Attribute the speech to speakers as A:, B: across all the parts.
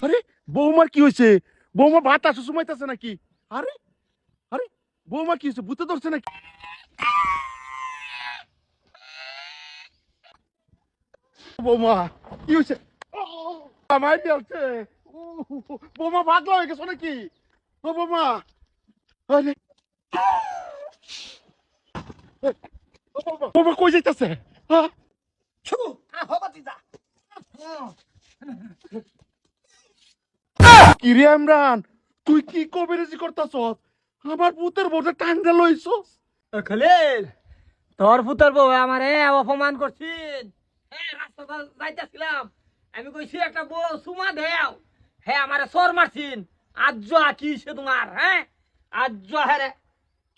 A: আরে বৌমার কি হয়েছে? বৌমা ভাত আসো সুমাইতেছে নাকি? আরে আরে বৌমা কি হয়েছে? ভূতে ধরছে নাকি? বৌমা কি হয়েছে? আমার চলছে। বৌমা ভাত লয়ে গেছো নাকি? ও বৌমা, আরে ও বৌমা, বৌমা কই যাইতাছে? হ্যাঁ কি রে ইমরান, তুই কি কবিরাজি করতাছস? আমার ভূতের বউটা টান্ডা লইছস?
B: খলিল, তোর পুতার বউ আমারে অপমান করছিস। হ্যাঁ, রাস্তাটা যাইতেছিলাম, আমি কইছি একটা বউ সুমা দেও। হ্যাঁ, আমারে সর মারছিন। আজ কি সে তোমার? হ্যাঁ, আজ হ্যাঁ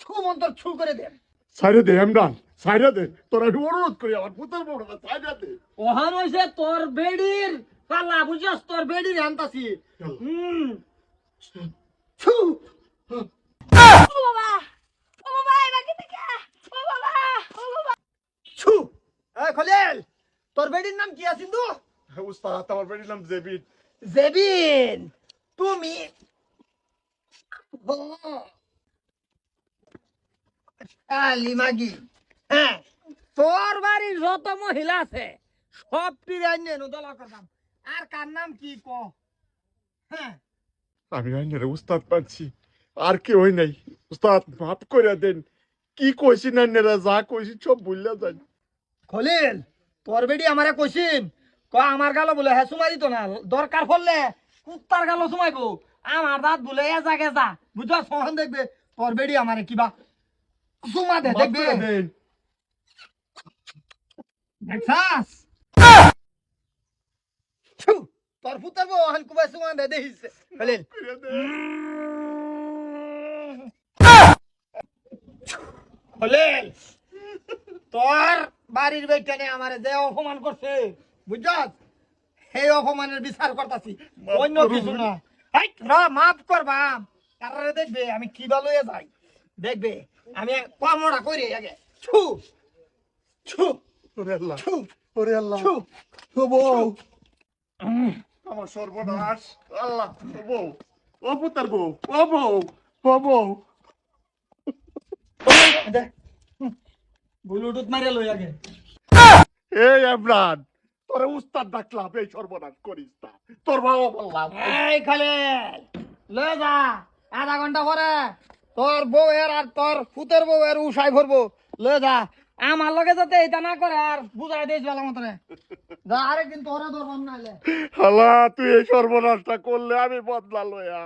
B: ছু মন্তর ছু করে দেন।
A: সাইরে দে ইমরান, সাইরে দে, তোর আমি অনুরোধ করি, আমার ভূতের বউটা সাইরে দে।
B: ওহান হইছে তোর বেডির পাল্লা, বুঝছস? তোর বেডির আনতাছি। ছু ছু। এই খলিল, তোর বেডির নাম কি আছে?
A: উস্তাদ, আমার বেটির নাম জেবিন।
B: জেবিন, তুমি লিমাগি। হ্যাঁ, তোর বাড়ির যত মহিলা আছে সব টিরাইনে নদলা করতাম। আর কার নাম কি ক? হ্যাঁ,
A: আমি আইনারে উস্তাদ পাচ্ছি, আর কেউই নাই। উস্তাদ মাফ করে দেন, কি কইছি নাইনারা, যা কইছি সব ভুললা যাই।
B: খলিল, তোর বেডি আমারে কইছিন ক আমার গালো বলে হ্যাঁ সুমাই দিত না, দরকার পড়লে কুত্তার গালো সুমাইবো। আমার দাঁত বলে এজা গেজা, বুঝছ? সহন দেখবে তোর বেডি আমারে কিবা সুমা দে,
A: মাফ
B: দেখবে।
A: করে দেন।
B: দেখছাস? ছু, তোর পুতার বউ হান কুবা সুমা দে দেখিস। খলিল,
A: করে দেন।
B: খলিল, তোর বাড়ির বেটানে আমারে যে অপমান করছে, বুঝছস? সেই অপমানের বিচার করতাছি,
A: মাফ
B: অন্য
A: করুন।
B: কিছু না। হাই র, মাফ করবা। কারারে দেখবে আমি কি ভালো হয়ে যাই, দেখবে আমি কর্মটা করি আগে। ছু ছু
A: ওরে আল্লাহ,
B: ছু
A: ওরে আল্লাহ,
B: ছু।
A: ও বউ, আমার সর্বনাশ। আল্লাহ, ও বউ, ও পুতার বউ, ও বউ, ও বউ।
B: ব্লুটুথ মারে লই আগে।
A: এই ইমরান, তোরে উস্তাদ ডাকলাম, এই সর্বনাশ করিস না। তোর বাবা বললাম।
B: এই খালিল, লয়ে যা। আধা ঘন্টা পরে তোর বউয়ের আর তোর পুতের বউয়ের উসাই ভরবো। লয়ে যা, আমার লগে যাতে এটা না করে আর বুঝাই দিয়েছ ভালো মতনে। যা, আরেকদিন তোরা ধরবাম নাইলে।
A: হালা, তুই এই সর্বনাশটা করলে আমি বদলা লয়া।